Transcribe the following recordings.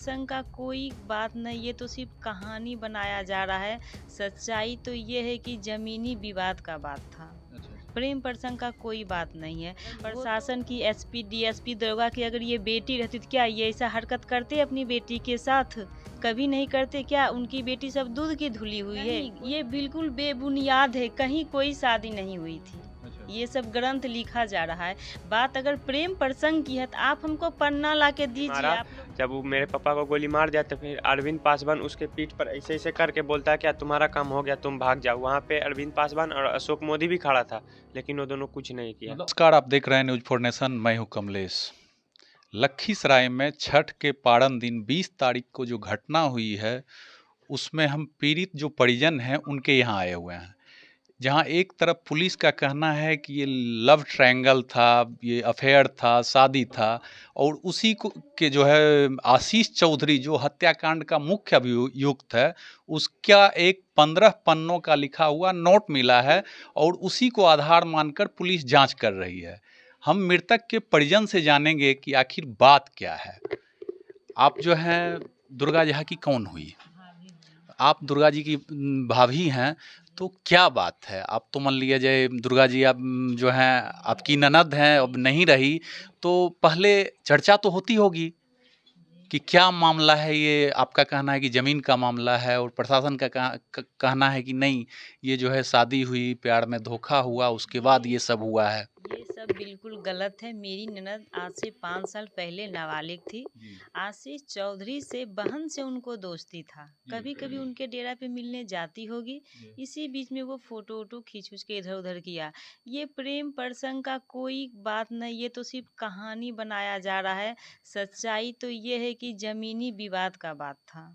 प्रसंग का कोई बात नहीं, ये तो सिर्फ कहानी बनाया जा रहा है। सच्चाई तो ये है कि ज़मीनी विवाद का बात था। प्रेम प्रसंग का कोई बात नहीं है। प्रशासन की एसपी, डीएसपी, दरोगा की अगर ये बेटी रहती तो क्या ये ऐसा हरकत करते अपनी बेटी के साथ? कभी नहीं करते। क्या उनकी बेटी सब दूध की धुली हुई है? ये बिल्कुल बेबुनियाद है, कहीं कोई शादी नहीं हुई थी। ये सब ग्रंथ लिखा जा रहा है। बात अगर प्रेम प्रसंग की है तो आप हमको पन्ना ला के दीजिए। आप जब वो मेरे पापा को गोली मार दिया तो फिर अरविंद पासवान उसके पीठ पर ऐसे ऐसे करके बोलता है क्या तुम्हारा काम हो गया, तुम भाग जाओ। वहाँ पे अरविंद पासवान और अशोक मोदी भी खड़ा था, लेकिन वो दोनों कुछ नहीं किया। नमस्कार, आप देख रहे हैं न्यूज फॉर नेशन। मैं हूं कमलेश। लखीसराय में छठ के पारण दिन 20 तारीख को जो घटना हुई है उसमें हम पीड़ित जो परिजन हैं उनके यहाँ आए हुए हैं, जहाँ एक तरफ पुलिस का कहना है कि ये लव ट्रायंगल था, ये अफेयर था, शादी था, और उसी को के जो है आशीष चौधरी जो हत्याकांड का मुख्य अभियुक्त है उसका एक 15 पन्नों का लिखा हुआ नोट मिला है और उसी को आधार मानकर पुलिस जांच कर रही है। हम मृतक के परिजन से जानेंगे कि आखिर बात क्या है। आप जो हैं दुर्गा जहाँ की कौन हुई? आप दुर्गा जी की भाभी हैं, तो क्या बात है? आप तो मान लिया जाए दुर्गा जी आप जो हैं आपकी ननद हैं, अब नहीं रही, तो पहले चर्चा तो होती होगी कि क्या मामला है ये। आपका कहना है कि ज़मीन का मामला है और प्रशासन का कहना है कि नहीं, ये जो है शादी हुई, प्यार में धोखा हुआ, उसके बाद ये सब हुआ है। ये सब बिल्कुल गलत है। मेरी ननद आज से 5 साल पहले नाबालिग थी। आशीष चौधरी से बहन से उनको दोस्ती था। कभी कभी उनके डेरा पे मिलने जाती होगी। इसी बीच में वो फोटो वोटो खींच के इधर उधर किया। ये प्रेम प्रसंग का कोई बात नहीं, ये तो सिर्फ कहानी बनाया जा रहा है। सच्चाई तो ये है कि ज़मीनी विवाद का बात था।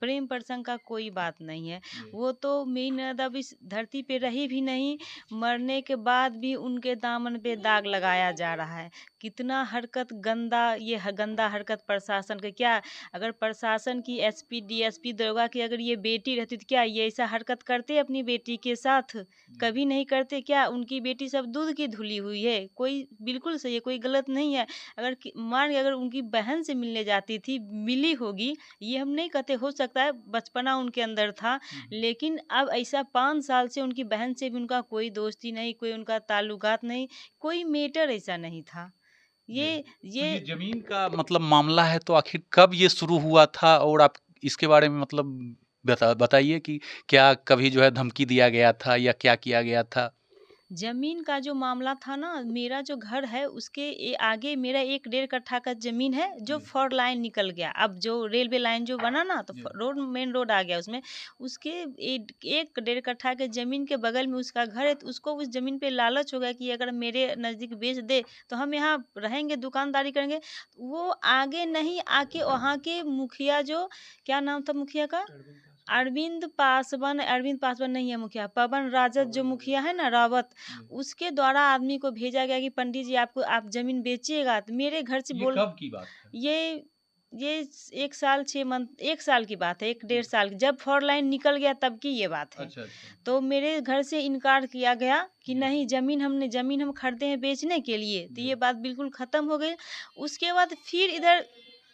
प्रेम प्रसंग का कोई बात नहीं है। वो तो मेरी ननद अब इस धरती पे रही भी नहीं, मरने के बाद भी उनके दामन पे दाग लगाया जा रहा है। कितना हरकत गंदा, गंदा हरकत प्रशासन के। क्या अगर प्रशासन की एसपी, डीएसपी, दरोगा की अगर ये बेटी रहती तो क्या ये ऐसा हरकत करते अपनी बेटी के साथ? कभी नहीं करते। क्या उनकी बेटी सब दूध की धुली हुई है? कोई बिल्कुल सही है, कोई गलत नहीं है। अगर मान के अगर उनकी बहन से मिलने जाती थी, मिली होगी, ये हम नहीं कहते, हो सकता है बचपना उनके अंदर था, लेकिन अब ऐसा 5 साल से उनकी बहन से भी उनका कोई दोस्ती नहीं, कोई उनका ताल्लुकात नहीं, कोई मैटर ऐसा नहीं था। तो ये जमीन का मतलब मामला है, तो आखिर कब ये शुरू हुआ था? और आप इसके बारे में मतलब बताइए कि क्या कभी जो है धमकी दिया गया था या क्या किया गया था? ज़मीन का जो मामला था ना, मेरा जो घर है उसके आगे मेरा 1 1.5 कट्ठा का ज़मीन है, जो 4 लाइन निकल गया। अब जो रेलवे लाइन जो बना ना, तो रोड, मेन रोड आ गया उसमें। उसके 1 1.5 कट्ठा के ज़मीन के बगल में उसका घर है, तो उसको उस ज़मीन पे लालच हो गया कि अगर मेरे नज़दीक बेच दे तो हम यहाँ रहेंगे, दुकानदारी करेंगे। वो आगे नहीं आके वहाँ के मुखिया, जो क्या नाम था मुखिया का, अरविंद पासवान नहीं है मुखिया, पवन राजत जो मुखिया है ना, रावत, उसके द्वारा आदमी को भेजा गया कि पंडित जी आपको, आप जमीन बेचिएगा। तो मेरे घर से बोल, कब की बात है? ये 1 साल 6 मंथ, 1 साल की बात है, 1 1.5 साल की, जब 4 लाइन निकल गया तब की ये बात है। अच्छा। तो मेरे घर से इनकार किया गया कि नहीं, जमीन हम खरीदे हैं बेचने के लिए। तो ये बात बिल्कुल ख़त्म हो गई। उसके बाद फिर इधर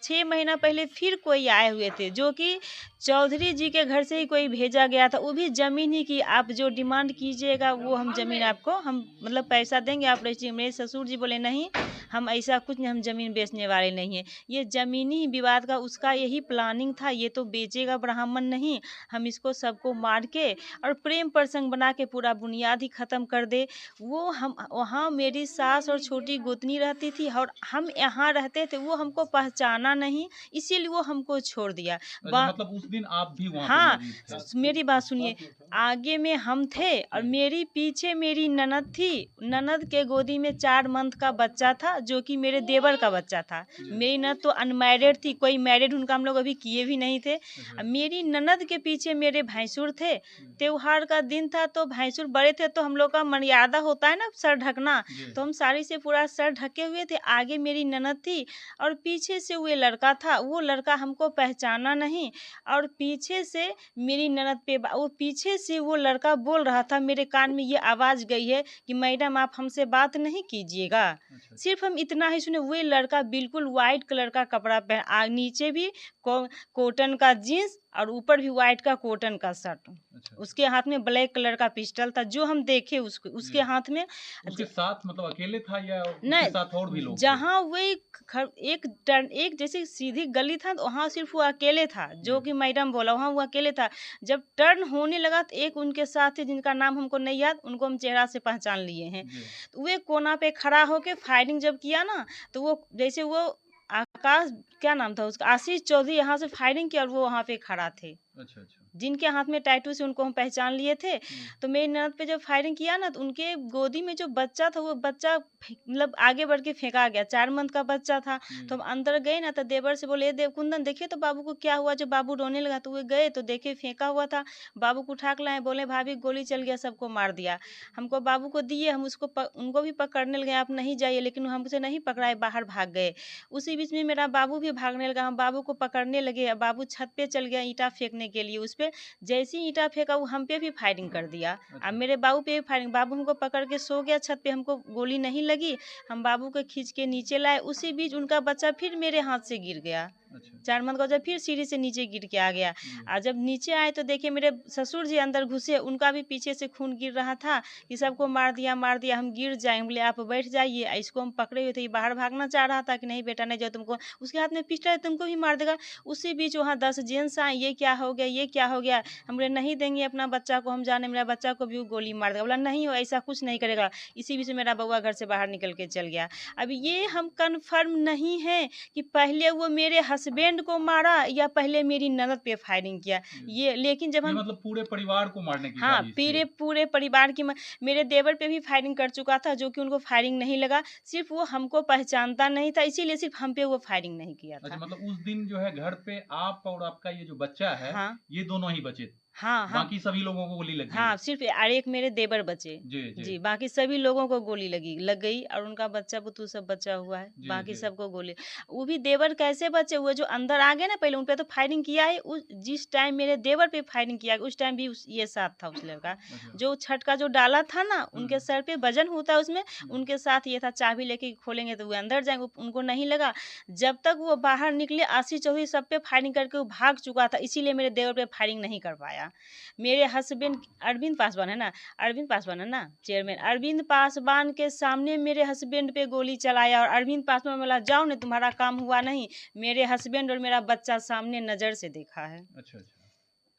6 महीना पहले फिर कोई आए हुए थे, जो कि चौधरी जी के घर से ही कोई भेजा गया था। वो भी ज़मीन ही की, आप जो डिमांड कीजिएगा वो हम ज़मीन आपको, हम मतलब पैसा देंगे, आप रजिस्ट्री। मेरे ससुर जी बोले नहीं, हम ऐसा कुछ नहीं, हम ज़मीन बेचने वाले नहीं हैं। ये ज़मीनी विवाद का उसका यही प्लानिंग था, ये तो बेचेगा ब्राह्मण नहीं, हम इसको सबको मार के और प्रेम प्रसंग बना के पूरा बुनियाद ही ख़त्म कर दे। वो हम वहाँ, मेरी सास और छोटी गोतनी रहती थी और हम यहाँ रहते थे। वो हमको पहचाना नहीं, इसीलिए वो हमको छोड़ दिया। मतलब उस दिन आप भी वहाँ पे हाँ, मौजूद थे? मेरी बात सुनिए। आगे में हम थे और मेरी पीछे मेरी ननद थी। ननद के गोदी में 4 मंथ का बच्चा था, जो कि मेरे देवर का बच्चा था। मेरी ननद तो अनमैरिड थी, कोई मैरिड उनका हम लोग अभी किए भी नहीं थे। मेरी ननद के पीछे मेरे भैंसुर थे। त्योहार का दिन था तो भैंसुर बड़े थे, तो हम लोग का मर्यादा होता है ना सर ढकना, तो हम साड़ी से पूरा सर ढके हुए थे। आगे मेरी ननद थी और पीछे से वो लड़का था। वो लड़का हमको पहचाना नहीं और पीछे से मेरी ननद पे वो पीछे से वो लड़का बोल रहा था, मेरे कान में ये आवाज़ गई है कि मैडम आप हमसे बात नहीं कीजिएगा। सिर्फ हम इतना ही सुने, वो लड़का बिल्कुल वाइट कलर का कपड़ा पहन, नीचे भी कॉटन का जीन्स और ऊपर भी वाइट का कॉटन का शर्ट। अच्छा। उसके हाथ में ब्लैक कलर का पिस्टल था, जो हम देखे उसके हाथ में। उसके साथ मतलब अकेले था या उसके नहीं, साथ और भी लोग थे? जहाँ वो एक जैसे सीधी गली था, तो वहाँ सिर्फ वो अकेले था, जो कि मैडम बोला, वहाँ वो अकेले था। जब टर्न होने लगा तो एक उनके साथ थे, जिनका नाम हमको नहीं याद, उनको हम चेहरा से पहचान लिए हैं। तो वो कोना पे खड़ा होके फायरिंग जब किया ना, तो वो जैसे वो आकाश, क्या नाम था उसका, आशीष चौधरी, यहाँ से फायरिंग किया और वो वहाँ पे खड़ा थे। अच्छा। जिनके हाथ में टैटू से उनको हम पहचान लिए थे। तो मेरी ननद पे जब फायरिंग किया ना, तो उनके गोदी में जो बच्चा था, वो बच्चा मतलब आगे बढ़ के फेंका गया। 4 मंथ का बच्चा था। तो हम अंदर गए ना, तो देवर से बोले, देवकुंदन देखिए तो बाबू को क्या हुआ। जब बाबू रोने लगा तो वो गए तो देखे फेंका हुआ था। बाबू को उठा के लाए, बोले भाभी गोली चल गया, सबको मार दिया। हमको बाबू को दिए, हम उनको भी पकड़ने लगे, आप नहीं जाइए, लेकिन हमसे नहीं पकड़ाए, बाहर भाग गए। उसी बीच में मेरा बाबू भी भागने लगा, हम बाबू को पकड़ने लगे। बाबू छत पे चल गया ईंटा फेंकने के लिए, उस पे जैसे ही ईंटा फेंका, वो हम पे भी फायरिंग कर दिया। अब मेरे बाबू पे भी फायरिंग, बाबू हमको पकड़ के सो गया छत पे, हमको गोली नहीं लगी। हम बाबू को खींच के नीचे लाए, उसी बीच उनका बच्चा फिर मेरे हाथ से गिर गया। 4 मंथ का जब फिर सीढ़ी से नीचे गिर के आ गया। और जब नीचे आए तो देखे मेरे ससुर जी अंदर घुसे, उनका भी पीछे से खून गिर रहा था कि सबको मार दिया, हम गिर जाए। बोले आप बैठ जाइए। इसको हम पकड़े हुए थे, बाहर भागना चाह रहा था कि नहीं बेटा नहीं जाओ, तुमको, उसके हाथ में पिस्टल है, तुमको भी मार देगा। उसी बीच वहाँ 10 जेंट्स आए, ये क्या हो गया, ये क्या हो गया। हम बोले नहीं देंगे अपना बच्चा को, हम जाने, मेरा बच्चा को भी गोली मार देगा। बोला नहीं हो, ऐसा कुछ नहीं करेगा। इसी बीच मेरा बउआ घर से बाहर निकल के चल गया। अब ये हम कन्फर्म नहीं है कि पहले वो मेरे हस्बैंड को मारा या पहले मेरी ननद पे फायरिंग किया। ये लेकिन जब हम मतलब पूरे परिवार को मारने की हाँ, साजिश थी। पूरे परिवार की मेरे देवर पे भी फायरिंग कर चुका था, जो कि उनको फायरिंग नहीं लगा। सिर्फ वो हमको पहचानता नहीं था, इसीलिए सिर्फ हम पे वो फायरिंग नहीं किया था। अच्छा, मतलब उस दिन जो है घर पे आप और आपका ये जो बच्चा है, हाँ, ये दोनों ही बचे? हाँ, बाकी सभी लोगों को गोली लगी? हाँ, सिर्फ और एक मेरे देवर बचे। जी, बाकी सभी लोगों को गोली लग गई, और उनका बच्चा बुतू सब बचा हुआ है। बाकी सबको गोली, वो भी देवर कैसे बचे हुए, जो अंदर आ गए ना, पहले उन पे तो फायरिंग किया है। जिस टाइम मेरे देवर पे फायरिंग किया, उस टाइम भी ये साथ था उस लड़का। जो छठ का जो डाला था ना, उनके सर पे वजन होता है, उसमें उनके साथ ये था। चाबी लेके खोलेंगे तो वो अंदर जाएंगे, उनको नहीं लगा। जब तक वो बाहर निकले, आशीष चौधरी सब पे फायरिंग करके वो भाग चुका था, इसीलिए मेरे देवर पे फायरिंग नहीं कर पाया। मेरे हस्बैंड अरविंद पासवान है ना चेयरमैन, अरविंद पासवान के सामने मेरे हस्बैंड पे गोली चलाया, और अरविंद पासवान बोला जाओ नहीं, तुम्हारा काम हुआ नहीं। मेरे हस्बैंड और मेरा बच्चा सामने नजर से देखा है। अच्छा,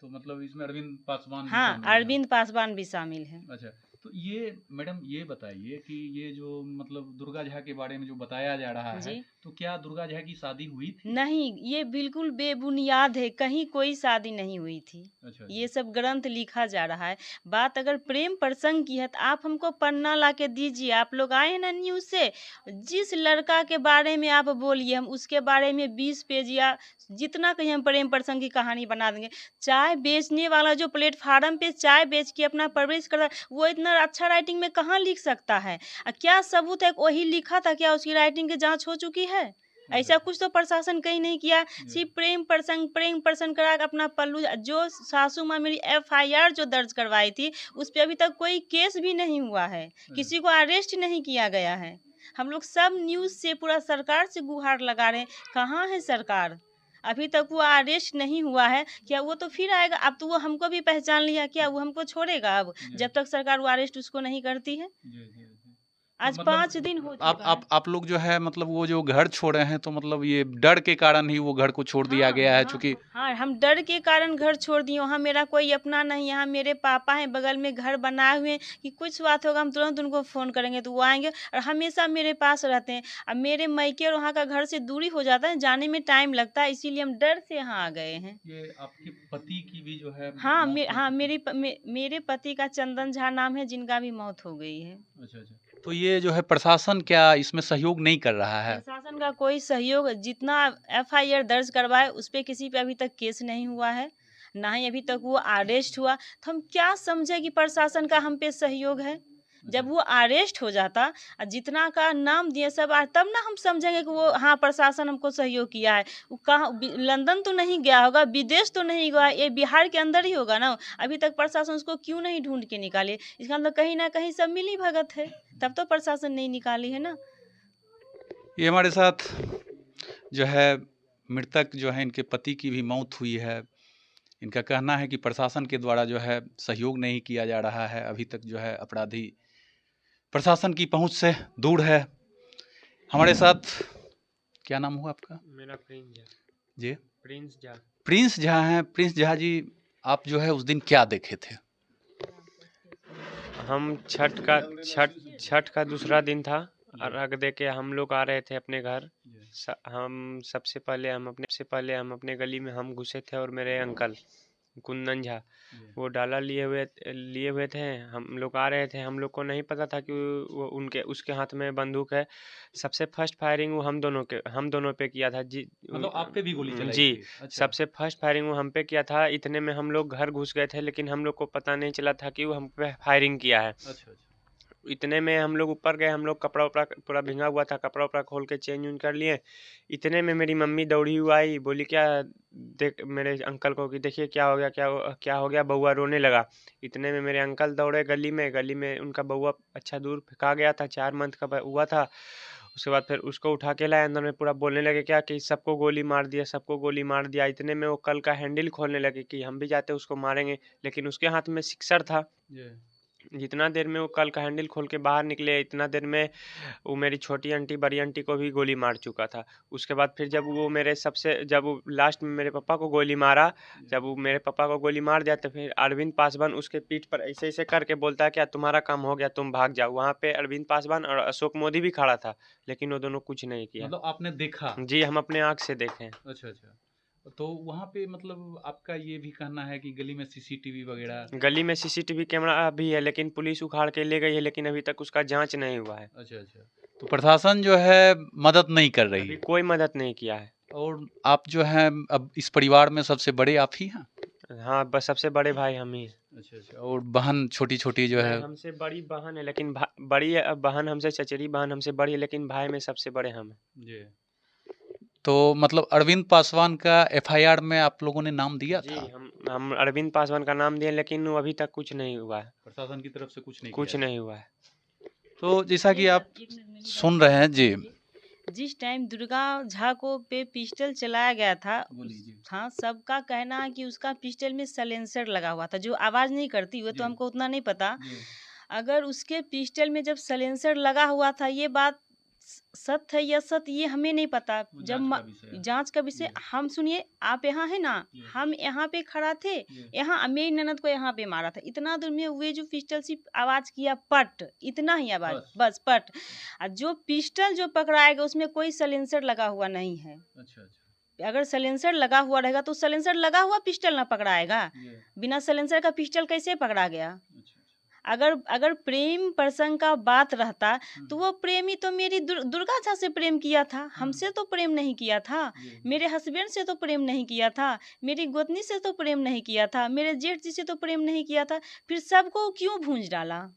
तो मतलब इसमें अरविंद पासवान भी हाँ, शामिल है? अरविंद पासवान भी शामिल है। अच्छा, तो ये मैडम ये बताइए कि ये जो मतलब दुर्गा झा के बारे में जो बताया जा रहा है, तो क्या दुर्गा झा की शादी हुई थी? नहीं, ये बिल्कुल बेबुनियाद है, कहीं कोई शादी नहीं हुई थी। अच्छा। ये सब ग्रंथ लिखा जा रहा है। बात अगर प्रेम प्रसंग की है तो आप हमको पन्ना ला के दीजिए। आप लोग आए हैं ना न्यूज़ से, जिस लड़का के बारे में आप बोलिए, हम उसके बारे में 20 पेज या जितना कहीं हम प्रेम प्रसंग की कहानी बना देंगे। चाय बेचने वाला जो प्लेटफार्म पे चाय बेच के अपना परवरिश कर रहा है, वो इतना अच्छा राइटिंग में कहाँ लिख सकता है? क्या सबूत है? वही लिखा था क्या? उसकी राइटिंग की जाँच हो चुकी है? ऐसा कुछ तो प्रशासन कहीं नहीं किया। सिर्फ प्रेम प्रसंग करा के अपना पल्लू, जो सासू माँ मेरी FIR जो दर्ज करवाई थी, उस पर अभी तक कोई केस भी नहीं हुआ है, किसी को अरेस्ट नहीं किया गया है। हम लोग सब न्यूज़ से पूरा सरकार से गुहार लगा रहे हैं, कहाँ है सरकार? अभी तक वो अरेस्ट नहीं हुआ है। क्या वो तो फिर आएगा? अब तो वो हमको भी पहचान लिया, क्या वो हमको छोड़ेगा अब, जब तक सरकार वो अरेस्ट उसको नहीं करती है? आज मतलब 5 दिन हो चुका है। आप लोग जो है मतलब वो जो घर छोड़े हैं, तो मतलब ये डर के कारण ही वो घर को छोड़ दिया गया है, चूंकि हाँ, हम डर के कारण घर छोड़ दिए। वहाँ मेरा कोई अपना नहीं, यहाँ मेरे पापा हैं, बगल में घर बनाए हुए हैं कि कुछ बात होगा हम तुरंत उनको फ़ोन करेंगे तो वो आएंगे, और हमेशा मेरे पास रहते हैं। अब मेरे मायके और वहाँ का घर से दूरी हो जाता है, जाने में टाइम लगता है, इसीलिए हम डर से यहाँ आ गए हैं। ये आपके पति की भी जो है हाँ, मेरे पति का चंदन झा नाम है, जिनका भी मौत हो गई है। अच्छा। तो ये जो है प्रशासन क्या इसमें सहयोग नहीं कर रहा है? प्रशासन का कोई सहयोग, जितना FIR दर्ज करवाए उस पे किसी पे अभी तक केस नहीं हुआ है, ना ही अभी तक वो अरेस्ट हुआ। तो हम क्या समझे कि प्रशासन का हम पे सहयोग है? जब वो अरेस्ट हो जाता और जितना का नाम दिए सब, तब ना हम समझेंगे कि वो हाँ प्रशासन हमको सहयोग किया है। वो कहाँ, लंदन तो नहीं गया होगा, विदेश तो नहीं गया, ये बिहार के अंदर ही होगा ना। अभी तक प्रशासन उसको क्यों नहीं ढूंढ के निकाले? इसका मतलब कहीं ना कहीं सब मिली भगत है, तब तो प्रशासन नहीं निकाली है ना। ये हमारे साथ जो है मृतक जो है इनके पति की भी मौत हुई है। इनका कहना है कि प्रशासन के द्वारा जो है सहयोग नहीं किया जा रहा है। अभी तक जो है अपराधी प्रशासन की पहुंच से दूर है। हमारे साथ क्या नाम हुआ आपका? मेरा प्रिंस झा। जी, प्रिंस झा। प्रिंस झा हैं। प्रिंस झा जी, आप जो है उस दिन क्या देखे थे? हम छठ का दूसरा दिन था। अर्घ दे के हम लोग आ रहे थे अपने घर। सबसे पहले हम अपने गली में हम घुसे थे और मेरे अंकल कुंदन झा वो डाला लिए हुए थे। हम लोग आ रहे थे, हम लोग को नहीं पता था कि वो उसके हाथ में बंदूक है। सबसे फर्स्ट फायरिंग वो हम दोनों पे किया था जी। मतलब आप पे भी गोली चलाई जी। थी? अच्छा। सबसे फर्स्ट फायरिंग वो हम पे किया था। इतने में हम लोग घर घुस गए थे, लेकिन हम लोग को पता नहीं चला था कि वो हम पे फायरिंग किया है। अच्छा। इतने में हम लोग ऊपर गए, हम लोग कपड़ा उपड़ा पूरा भींगा हुआ था, कपड़ा उपड़ा खोल के चेंज उंज कर लिए। इतने में मेरी मम्मी दौड़ी हुई आई, बोली क्या देख मेरे अंकल को कि देखिए क्या हो गया, क्या हो गया, बउआ रोने लगा। इतने में मेरे अंकल दौड़े गली में उनका बउआ अच्छा दूर फेंका गया था, 4 मंथ का हुआ था। उसके बाद फिर उसको उठा के लाए, अंदर में पूरा बोलने लगे क्या कि सबको गोली मार दिया, सबको गोली मार दिया। इतने में वो कल का हैंडल खोलने लगे कि हम भी जाते उसको मारेंगे, लेकिन उसके हाथ में सिक्सर था। जितना देर में वो कल का हैंडल खोल के बाहर निकले, इतना देर में वो मेरी छोटी आंटी बड़ी आंटी को भी गोली मार चुका था। उसके बाद फिर जब वो लास्ट में मेरे पापा को गोली मारा, जब वो मेरे पापा को गोली मार दिया, तो फिर अरविंद पासवान उसके पीठ पर ऐसे ऐसे करके बोलता है क्या तुम्हारा काम हो गया, तुम भाग जाओ। वहाँ पे अरविंद पासवान और अशोक मोदी भी खड़ा था, लेकिन वो दोनों कुछ नहीं किया। मतलब आपने देखा? जी, हम अपने आँख से देखे हैं। अच्छा। तो वहाँ पे मतलब आपका ये भी कहना है कि गली में सीसीटीवी वगैरह? गली में सीसीटीवी कैमरा भी है, लेकिन पुलिस उखाड़ के ले गई है, लेकिन अभी तक उसका जांच नहीं हुआ है। अच्छा। तो प्रशासन जो है मदद नहीं कर रही अभी है? कोई मदद नहीं किया है। और आप जो है अब इस परिवार में सबसे बड़े आप ही हैं? हाँ, बस सबसे बड़े भाई हम ही हैं। अच्छा। और बहन छोटी जो है? नहीं, हमसे बड़ी बहन है, लेकिन बड़ी बहन हमसे, चचेरी बहन हमसे बड़ी है, लेकिन भाई में सबसे बड़े हम हैं। जी। तो मतलब अरविंद पासवान का एफआईआर में आप लोगों ने नाम दिया जी, था? हम अरविंद पासवान का नाम दिए, लेकिन वो अभी तक कुछ नहीं हुआ है। प्रशासन की तरफ से कुछ कुछ नहीं हुआ है। तो जैसा कि आप सुन रहे हैं जी, जिस टाइम दुर्गा झा को पे पिस्टल चलाया गया था, हाँ, सबका कहना है कि उसका पिस्टल में सलेंसर लगा हुआ था, जो आवाज़ नहीं करती, वो तो हमको उतना नहीं पता। अगर उसके पिस्टल में जब सलेंसर लगा हुआ था, ये बात सत्य है या सत्य ये हमें नहीं पता। जब जांच का विषय हम सुनिए, आप यहाँ है ना, हम यहाँ पे खड़ा थे, यहाँ मेरी ननद को यहाँ पे मारा था, इतना दूर में हुए जो पिस्टल से आवाज किया पट, इतना ही आवाज, बस पट। और जो पिस्टल जो पकड़ाएगा उसमें कोई सलेंसर लगा हुआ नहीं है। अगर सलेंसर लगा हुआ रहेगा तो सलेंसर लगा हुआ पिस्टल ना पकड़ाएगा, बिना सलेंसर का पिस्टल कैसे पकड़ा गया। अगर प्रेम प्रसंग का बात रहता तो वो प्रेमी तो मेरी दुर्गा झा से प्रेम किया था, हमसे तो प्रेम नहीं किया था, मेरे हस्बैंड से तो प्रेम नहीं किया था, मेरी गोतनी से तो प्रेम नहीं किया था, मेरे जेठ जी से तो प्रेम नहीं किया था, फिर सबको क्यों भूंज डाला।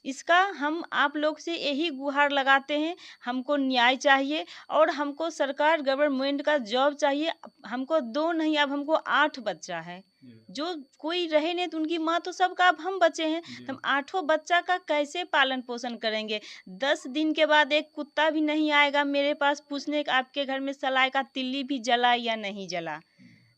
इसका हम आप लोग से यही गुहार लगाते हैं, हमको न्याय चाहिए और हमको सरकार गवर्नमेंट का जॉब चाहिए। हमको 2 नहीं, अब हमको 8 बच्चा है, जो कोई रहे नहीं तो उनकी माँ तो सबका, अब हम बचे हैं, हम 8 बच्चा का कैसे पालन पोषण करेंगे। 10 दिन के बाद एक कुत्ता भी नहीं आएगा मेरे पास पूछने का आपके घर में सलाई का तिल्ली भी जला या नहीं जला,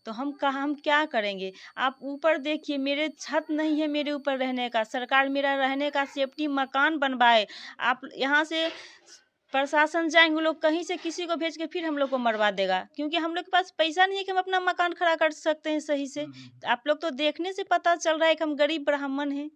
तो हम क्या करेंगे। आप ऊपर देखिए, मेरे छत नहीं है मेरे ऊपर रहने का, सरकार मेरा रहने का सेफ्टी मकान बनवाए। आप यहाँ से प्रशासन जाएंगे, वो लोग कहीं से किसी को भेज के फिर हम लोग को मरवा देगा, क्योंकि हम लोग के पास पैसा नहीं है कि हम अपना मकान खड़ा कर सकते हैं सही से। आप लोग तो देखने से पता चल रहा है कि हम गरीब ब्राह्मण हैं।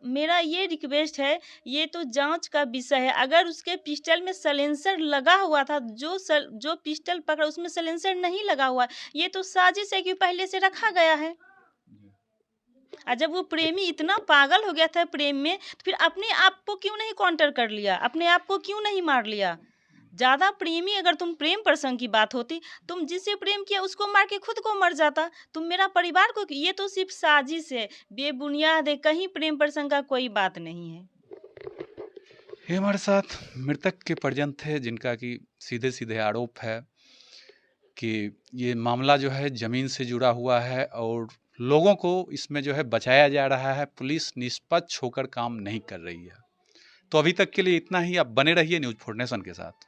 मेरा ये रिक्वेस्ट है, ये तो जांच का विषय है। अगर उसके पिस्टल में सलेंसर लगा हुआ था, जो पिस्टल पकड़ा उसमें सलेंसर नहीं लगा हुआ, ये तो साजिश है कि पहले से रखा गया है। और जब वो प्रेमी इतना पागल हो गया था प्रेम में, तो फिर अपने आप को क्यों नहीं काउंटर कर लिया, अपने आप को क्यों नहीं मार लिया। ज़्यादा प्रेमी, अगर तुम प्रेम प्रसंग की बात होती, तुम जिससे प्रेम किया उसको मार के खुद को मर जाता, तुम मेरा परिवार को। ये तो सिर्फ साजिश है, बेबुनियाद है, कहीं प्रेम प्रसंग का कोई बात नहीं है। ये हमारे साथ मृतक के परिजन थे, जिनका कि सीधे सीधे आरोप है कि ये मामला जो है ज़मीन से जुड़ा हुआ है और लोगों को इसमें जो है बचाया जा रहा है, पुलिस निष्पक्ष होकर काम नहीं कर रही है। तो अभी तक के लिए इतना ही, आप बने रहिए न्यूज़ 4 नेशन के साथ।